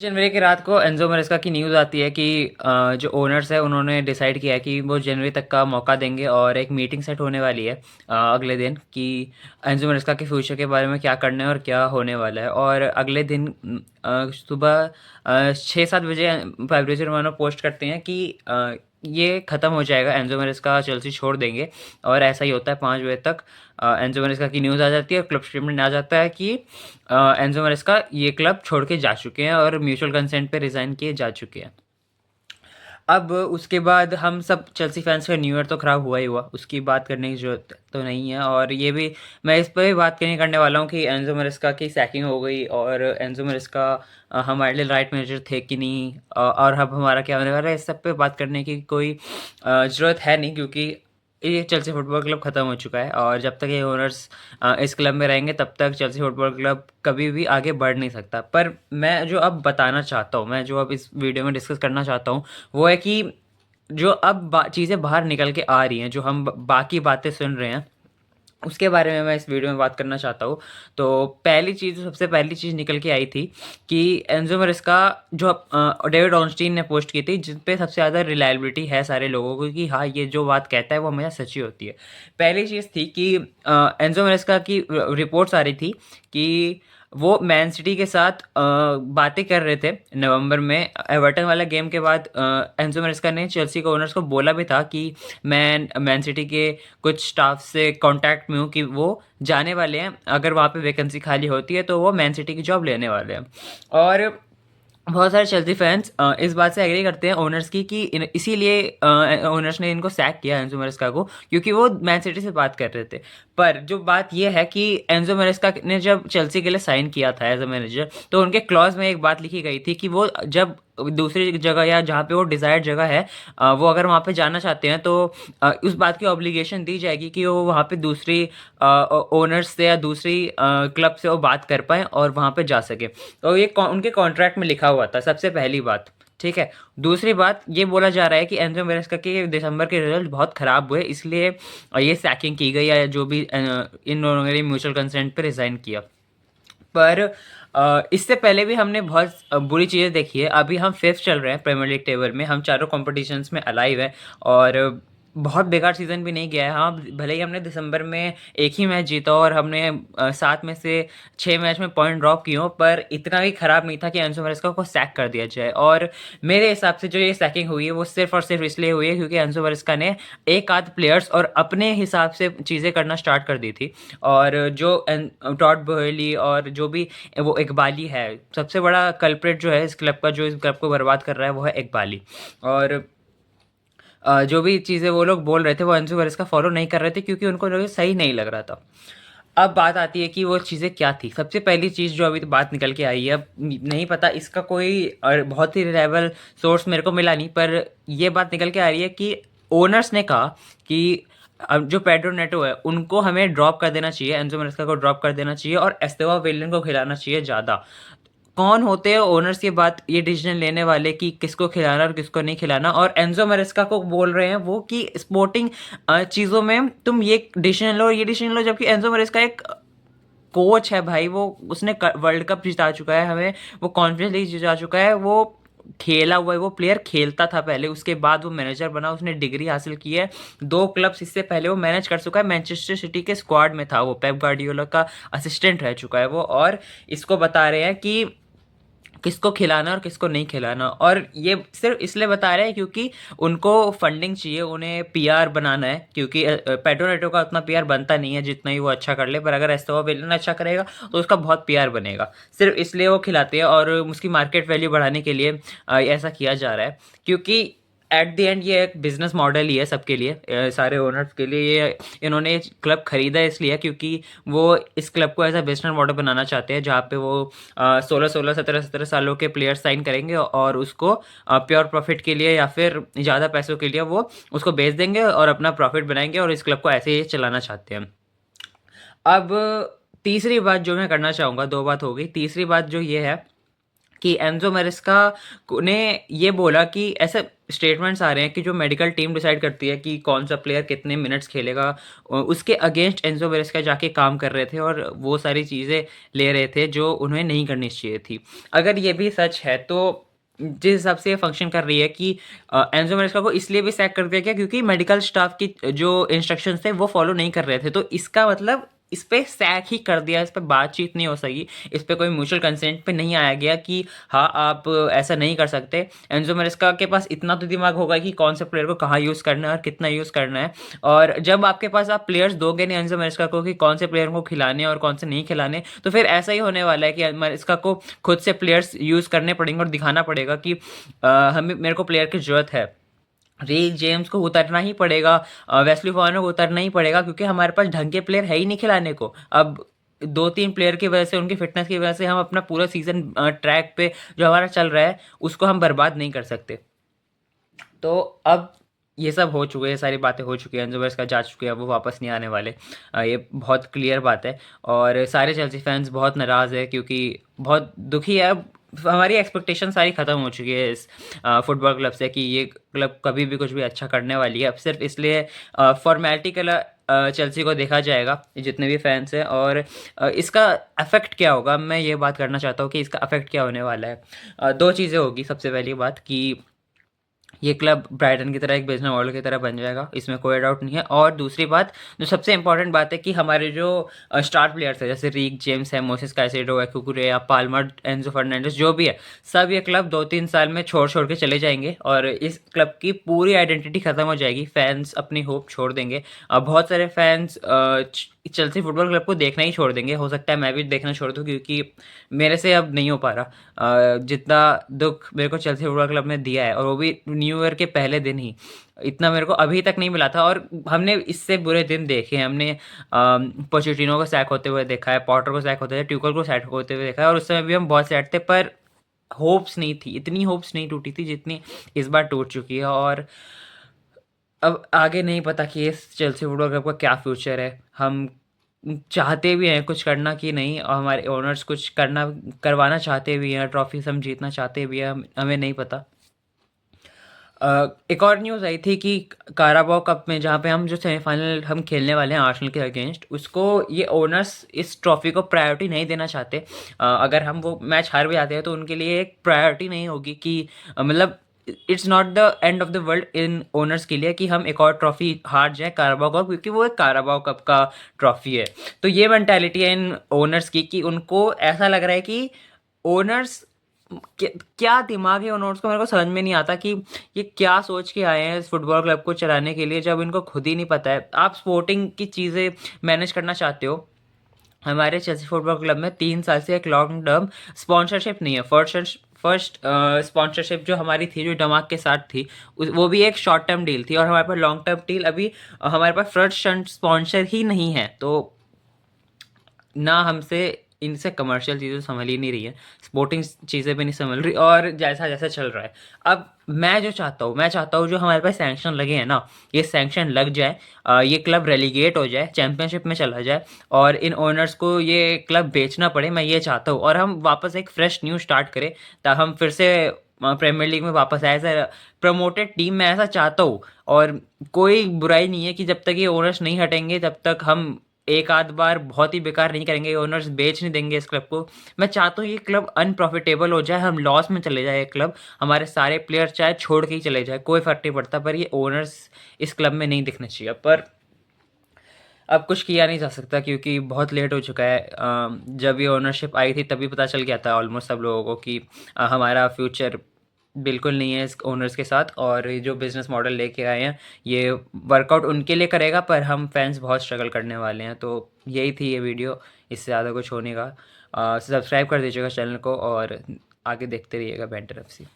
जनवरी की रात को एंजो मैरेस्का की न्यूज़ आती है कि जो ओनर्स है उन्होंने डिसाइड किया है कि वो जनवरी तक का मौका देंगे और एक मीटिंग सेट होने वाली है अगले दिन कि एंजो मैरेस्का के फ्यूचर के बारे में क्या करना है और क्या होने वाला है। और अगले दिन सुबह 6-7 बजे फैब्रिज़ियो रोमानो पोस्ट करते हैं कि ये ख़त्म हो जाएगा, एंजो मैरेस्का चेल्सी छोड़ देंगे। और ऐसा ही होता है, 5 बजे तक एंजो मैरेस्का की न्यूज़ आ जाती है और क्लब स्टेटमेंट आ जाता है कि एंजो मैरेस्का ये क्लब छोड़ के जा चुके हैं और म्यूचुअल कंसेंट पे रिज़ाइन किए जा चुके हैं। अब उसके बाद हम सब चेल्सी फैंस का न्यू ईयर तो ख़राब हुआ ही हुआ, उसकी बात करने की ज़रूरत तो नहीं है। और ये भी मैं इस पर भी बात नहीं करने वाला हूँ कि एंजो मैरेस्का की सैकिंग हो गई और एंजो मैरेस्का हमारे लिए राइट मैनेजर थे कि नहीं, और अब हमारा क्या होने वाला है, इस सब पे बात करने की कोई ज़रूरत है नहीं, क्योंकि ये चेल्सी फुटबॉल क्लब ख़त्म हो चुका है। और जब तक ये ओनर्स इस क्लब में रहेंगे तब तक चेल्सी फुटबॉल क्लब कभी भी आगे बढ़ नहीं सकता। पर मैं जो अब बताना चाहता हूँ, मैं जो अब इस वीडियो में डिस्कस करना चाहता हूँ, वो है कि जो अब चीज़ें बाहर निकल के आ रही हैं, जो हम बाकी बातें सुन रहे हैं, उसके बारे में मैं इस वीडियो में बात करना चाहता हूँ। तो पहली चीज़, सबसे पहली चीज़ निकल के आई थी कि एंजो मैरेस्का जो डेविड ऑर्नस्टीन ने पोस्ट की थी, जिन पे सबसे ज़्यादा रिलायबिलिटी है सारे लोगों को कि हाँ, ये जो बात कहता है वो हमेशा सच्ची होती है। पहली चीज़ थी कि एंजो मैरेस्का की रिपोर्ट्स आ रही थी कि वो मैन सिटी के साथ बातें कर रहे थे नवंबर में। एवर्टन वाला गेम के बाद एंजो मैरेस्का ने चेल्सी के ओनर्स को बोला भी था कि मैं मैन सिटी के कुछ स्टाफ से कांटेक्ट में हूँ कि वो जाने वाले हैं, अगर वहाँ पे वैकेंसी खाली होती है तो वो मैन सिटी की जॉब लेने वाले हैं। और बहुत सारे चेल्सी फैंस इस बात से एग्री करते हैं ओनर्स की कि इसीलिए ओनर्स ने इनको सैक किया एंजो मैरेस्का को, क्योंकि वो मैन सिटी से बात कर रहे थे। पर जो बात ये है कि एंजो मैरेस्का ने जब चेल्सी के लिए साइन किया था एज अ मैनेजर, तो उनके क्लॉज में एक बात लिखी गई थी कि वो जब दूसरी जगह या जहाँ पे वो डिज़ायर्ड जगह है, वो अगर वहाँ पे जाना चाहते हैं तो उस बात की ऑब्लिगेशन दी जाएगी कि वो वहाँ पे दूसरी ओनर्स से या दूसरी क्लब से वो बात कर पाएँ और वहाँ पे जा सके। तो ये उनके कॉन्ट्रैक्ट में लिखा हुआ था, सबसे पहली बात। ठीक है। दूसरी बात, ये बोला जा रहा है कि एंजो मैरेस्का के दिसंबर के रिजल्ट बहुत ख़राब हुए, इसलिए ये सैकिंग की गई, या जो भी इन दोनों ने म्यूचुअल कंसेंट पे रिज़ाइन किया। पर इससे पहले भी हमने बहुत बुरी चीज़ें देखी है। अभी हम फिफ्थ चल रहे हैं प्रीमियर लीग टेबल में, हम चारों कॉम्पिटिशन्स में अलाइव हैं और बहुत बेकार सीज़न भी नहीं गया है। हाँ, भले ही हमने दिसंबर में एक ही मैच जीता और हमने 7 में से 6 मैच में पॉइंट ड्रॉप किए हों, पर इतना भी ख़राब नहीं था कि एंजो मैरेस्का को सैक कर दिया जाए। और मेरे हिसाब से जो ये सैकिंग हुई है वो सिर्फ़ और सिर्फ इसलिए हुई है क्योंकि एंजो मैरेस्का ने एक आध प्लेयर्स और अपने हिसाब से चीज़ें करना स्टार्ट कर दी थी। और जो टॉड बोहेली और जो भी वो इकबाली है, सबसे बड़ा कल्प्रिट जो है इस क्लब का, जो इस क्लब को बर्बाद कर रहा है, वो है इकबाली। और जो भी चीज़ें वो लोग बोल रहे थे वो एंजो मैरेस्का फॉलो नहीं कर रहे थे क्योंकि उनको जो है सही नहीं लग रहा था। अब बात आती है कि वो चीज़ें क्या थी। सबसे पहली चीज़ जो अभी तो बात निकल के आई है, अब नहीं पता इसका कोई बहुत ही रिलायबल सोर्स मेरे को मिला नहीं, पर ये बात निकल के आ रही है कि ओनर्स ने कहा कि अब जो पेड्रो नेटो है उनको हमें ड्रॉप कर देना चाहिए, एंजो मैरेस्का को ड्रॉप कर देना चाहिए और एस्तेवा विलियन को खिलाना चाहिए ज़्यादा। कौन होते हैं ओनर्स के बाद ये डिसीजन लेने वाले कि किसको खिलाना और किसको नहीं खिलाना? और एंजो मैरेस्का को बोल रहे हैं वो कि स्पोर्टिंग चीज़ों में तुम ये डिसीजन लो और ये डिसीजन लो, जबकि एंजो मैरेस्का एक कोच है भाई। वो उसने वर्ल्ड कप जिता चुका है, हमें वो कॉन्फ्रेंस लीग जिता चुका है, वो खेला हुआ है, वो प्लेयर खेलता था पहले, उसके बाद वो मैनेजर बना, उसने डिग्री हासिल की है, 2 क्लब्स इससे पहले वो मैनेज कर चुका है, मैनचेस्टर सिटी के स्क्वाड में था वो, पेप गार्डियोला का असिस्टेंट रह चुका है वो। और इसको बता रहे हैं कि किसको खिलाना और किसको नहीं खिलाना। और ये सिर्फ इसलिए बता रहे हैं क्योंकि उनको फंडिंग चाहिए, उन्हें पीआर बनाना है, क्योंकि पेड्रो नेटो का उतना पीआर बनता नहीं है जितना ही वो अच्छा कर ले, पर अगर एस्तेवा विलियन अच्छा करेगा तो उसका बहुत पीआर बनेगा। सिर्फ इसलिए वो खिलाते हैं और उसकी मार्केट वैल्यू बढ़ाने के लिए ऐसा किया जा रहा है, क्योंकि एट द एंड ये एक बिजनेस मॉडल ही है सबके लिए, सारे ओनर्स के लिए। ये इन्होंने क्लब खरीदा इसलिए क्योंकि वो इस क्लब को एज अ बिजनेस मॉडल बनाना चाहते हैं, जहाँ पे वो 16-16, 17-17 सालों के प्लेयर साइन करेंगे और उसको प्योर प्रॉफिट के लिए या फिर ज़्यादा पैसों के लिए वो उसको बेच देंगे और अपना प्रॉफिट बनाएंगे, और इस क्लब को ऐसे ही चलाना चाहते हैं। अब तीसरी बात जो मैं करना चाहूँगा, 2 बात हो गई, तीसरी बात जो ये है कि एंजो मैरेस्का ने ये बोला कि ऐसे स्टेटमेंट्स आ रहे हैं कि जो मेडिकल टीम डिसाइड करती है कि कौन सा प्लेयर कितने मिनट्स खेलेगा, उसके अगेंस्ट एंजो मैरेस्का जाके काम कर रहे थे और वो सारी चीज़ें ले रहे थे जो उन्हें नहीं करनी चाहिए थी। अगर ये भी सच है तो जिस हिसाब से ये फंक्शन कर रही है कि एंजो मैरेस्का को इसलिए भी सैक कर दिया गया क्योंकि मेडिकल स्टाफ की जो इंस्ट्रक्शंस थे वो फॉलो नहीं कर रहे थे, तो इसका मतलब इस पे सैक ही कर दिया, इस पे बातचीत नहीं हो सकी, इस पे कोई म्यूचुअल कंसेंट पे नहीं आया गया कि हाँ आप ऐसा नहीं कर सकते। एंजो मैरेस्का के पास इतना तो दिमाग होगा कि कौन से प्लेयर को कहाँ यूज़ करना है और कितना यूज़ करना है, और जब आपके पास आप प्लेयर्स दोगे नहीं एंजो मैरेस्का को कि कौन से प्लेयर को खिलाने और कौन से नहीं खिलाने, तो फिर ऐसा ही होने वाला है कि मैरेस्का को खुद से प्लेयर्स यूज़ करने पड़ेंगे और दिखाना पड़ेगा कि हमें मेरे को प्लेयर की ज़रूरत है। रीक जेम्स को उतरना ही पड़ेगा, वेस्ली फॉर्नर को उतरना ही पड़ेगा क्योंकि हमारे पास ढंग के प्लेयर है ही नहीं खिलाने को। अब 2-3 प्लेयर की वजह से, उनकी फिटनेस की वजह से हम अपना पूरा सीज़न ट्रैक पे जो हमारा चल रहा है उसको हम बर्बाद नहीं कर सकते। तो अब ये सब हो चुके हैं, सारी बातें हो चुकी हैं, एंजो मैरेस्का जा चुके हैं, वो वापस नहीं आने वाले। ये बहुत क्लियर बात है और सारे चेल्सी फैंस बहुत नाराज़ है क्योंकि बहुत दुखी है। अब हमारी एक्सपेक्टेशन सारी ख़त्म हो चुकी है इस फुटबॉल क्लब से कि ये क्लब कभी भी कुछ भी अच्छा करने वाली है। अब सिर्फ इसलिए फॉर्मेलिटी के लिए चेल्सी को देखा जाएगा जितने भी फैंस हैं, और इसका अफेक्ट क्या होगा, मैं ये बात करना चाहता हूँ कि इसका अफेक्ट क्या होने वाला है। दो चीज़ें होगी। सबसे पहली बात कि ये क्लब ब्राइटन की तरह एक बिजनेस मॉडल की तरह बन जाएगा, इसमें कोई डाउट नहीं है। और दूसरी बात, जो सबसे इंपॉर्टेंट बात है कि हमारे जो स्टार प्लेयर्स है जैसे रीक जेम्स है, मोसेस कैसेडो है, कुकुरेया, पाल्मर, एंजो फर्नांडिस, जो भी है, सब ये क्लब 2-3 साल में छोड़ छोड़ के चले जाएंगे और इस क्लब की पूरी आइडेंटिटी ख़त्म हो जाएगी। फैंस अपनी होप छोड़ देंगे। बहुत सारे फैंस चेल्सी फुटबॉल क्लब को देखना ही छोड़ देंगे। हो सकता है मैं भी देखना छोड़ दूँ क्योंकि मेरे से अब नहीं हो पा रहा। जितना दुख मेरे को चेल्सी फुटबॉल क्लब ने दिया है, और वो भी न्यू ईयर के पहले दिन ही, इतना मेरे को अभी तक नहीं मिला था। और हमने इससे बुरे दिन देखे हैं। हमने पोचेटिनो को सैक होते हुए देखा है, पॉटर को सैक होते हुए, ट्यूकल को सैक होते हुए देखा है, और उस समय भी हम बहुत सैड थे, पर होप्स नहीं थी, इतनी होप्स नहीं टूटी थी जितनी इस बार टूट चुकी है। और अब आगे नहीं पता कि इस चेल्सी फुटबॉल क्लब का क्या फ्यूचर है। हम चाहते भी हैं कुछ करना कि नहीं, और हमारे ओनर्स कुछ करना करवाना चाहते भी हैं, ट्रॉफीज हम जीतना चाहते भी हैं, हमें नहीं पता। एक और न्यूज़ आई थी कि काराबाओ कप में, जहाँ पे हम जो सेमीफाइनल हम खेलने वाले हैं आर्सेनल के अगेंस्ट, उसको ये ओनर्स इस ट्रॉफी को प्रायोरिटी नहीं देना चाहते। अगर हम वो मैच हार भी जाते हैं तो उनके लिए एक प्रायोरिटी नहीं होगी कि मतलब it's not the end of the world in owners के लिए कि हम एक और ट्रॉफी हार जाए काराबाओ कप, क्योंकि वो एक काराबाओ कप का ट्रॉफी है। तो ये मेंटालिटी है इन ओनर्स की कि उनको ऐसा लग रहा है कि ओनर्स, क्या दिमाग है ओनर्स को, मेरे को समझ में नहीं आता कि ये क्या सोच के आए हैं इस फुटबॉल क्लब को चलाने के लिए, जब इनको खुद ही नहीं पता है। आप स्पोर्टिंग की चीज़ें मैनेज करना चाहते हो, हमारे चेल्सी फुटबॉल क्लब में 3 साल से एक लॉन्ग टर्म स्पॉन्सरशिप नहीं है। फर्स्ट स्पॉन्सरशिप जो हमारी थी, जो डमाक के साथ थी, वो भी एक शॉर्ट टर्म डील थी, और हमारे पास लॉन्ग टर्म डील अभी हमारे पास फर्स्ट स्पॉन्सर ही नहीं है। तो ना हमसे इनसे कमर्शियल चीज़ें संभल ही नहीं रही है, स्पोर्टिंग चीज़ें भी नहीं संभल रही, और जैसा जैसा चल रहा है। अब मैं जो चाहता हूँ, मैं चाहता हूँ जो हमारे पास सैंक्शन लगे हैं ना, ये सैंक्शन लग जाए, ये क्लब रेलीगेट हो जाए, चैंपियनशिप में चला जाए, और इन ओनर्स को ये क्लब बेचना पड़े, मैं ये चाहता हूँ। और हम वापस एक फ्रेश न्यू स्टार्ट करें, ताकि हम फिर से प्रीमियर लीग में वापस आए एज अ प्रमोटेड टीम, मैं ऐसा चाहता हूँ। और कोई बुराई नहीं है कि जब तक ये ओनर्स नहीं हटेंगे तब तक हम एक आध बार बहुत ही बेकार नहीं करेंगे, ओनर्स बेच नहीं देंगे इस क्लब को। मैं चाहता हूँ ये क्लब अनप्रॉफिटेबल हो जाए, हम लॉस में चले जाए, ये क्लब, हमारे सारे प्लेयर चाहे छोड़ के ही चले जाए, कोई फर्क नहीं पड़ता, पर ये ओनर्स इस क्लब में नहीं दिखने चाहिए। पर अब कुछ किया नहीं जा सकता क्योंकि बहुत लेट हो चुका है। जब ये ओनरशिप आई थी तभी पता चल गया था ऑलमोस्ट सब लोगों को कि हमारा फ्यूचर बिल्कुल नहीं है इस ओनर्स के साथ, और ये जो बिज़नेस मॉडल लेके आए हैं ये वर्कआउट उनके लिए करेगा, पर हम फैंस बहुत स्ट्रगल करने वाले हैं। तो यही थी ये वीडियो, इससे ज़्यादा कुछ होने का। सब्सक्राइब कर दीजिएगा चैनल को और आगे देखते रहिएगा बैंटर एफसी।